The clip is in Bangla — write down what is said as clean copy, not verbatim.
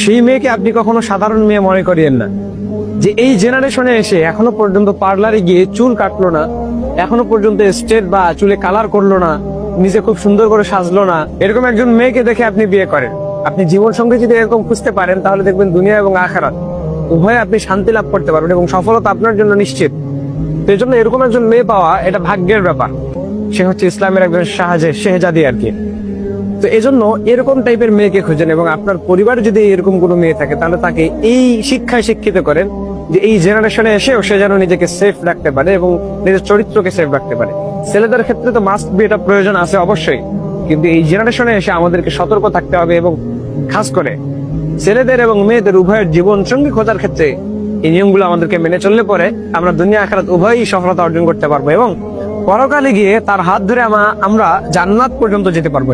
সেই মেয়েকে আপনি কখনো সাধারণ মেয়ে মনে করিয়েন না। যে এই জেনারেশনে এসে এখনো পর্যন্ত পার্লারে গিয়ে চুল কাটলো না, এখনো পর্যন্ত স্ট্রেট বা চুলে কালার করলো না, নিজে খুব সুন্দর করে সাজলো না, এরকম একজন মেয়েকে দেখে আপনি বিয়ে করেন। আপনি জীবন সঙ্গে যদি এরকম খুঁজতে পারেন, তাহলে দেখবেন দুনিয়া এবং আখিরাত উভয়ে আপনি শান্তি লাভ করতে পারবেন এবং সফলতা আপনার জন্য নিশ্চিত। তো এই জন্য এরকম একজন মেয়ে পাওয়া এটা ভাগ্যের ব্যাপার। সে হচ্ছে ইসলামের একজন শেহজাদি আর কি। তো এজন্য এরকম টাইপের মেয়েকে খুঁজেন, এবং আপনার পরিবারে যদি এরকম কোনো মেয়ে থাকে তাহলে তাকে এই শিক্ষায় শিক্ষিত করেন যে এই জেনারেশনে এসেও সে যেন নিজেকে সেফ রাখতে পারে এবং নিজের চরিত্রকে সেফ রাখতে পারে। ছেলেদের ক্ষেত্রে তো মাস্ট বি এটা প্রয়োজন আছে অবশ্যই, কিন্তু এই জেনারেশনে এসে আমাদেরকে সতর্ক থাকতে হবে, এবং খাস করে ছেলেদের এবং মেয়েদের উভয়ের জীবন সঙ্গী খোঁজার ক্ষেত্রে এই নিয়মগুলো আমাদেরকে মেনে চললে পরে আমরা দুনিয়া আখিরাত উভয়ই সফলতা অর্জন করতে পারবো এবং পরকালে গিয়ে তার হাত ধরে আমরা জান্নাত পর্যন্ত যেতে পারবো।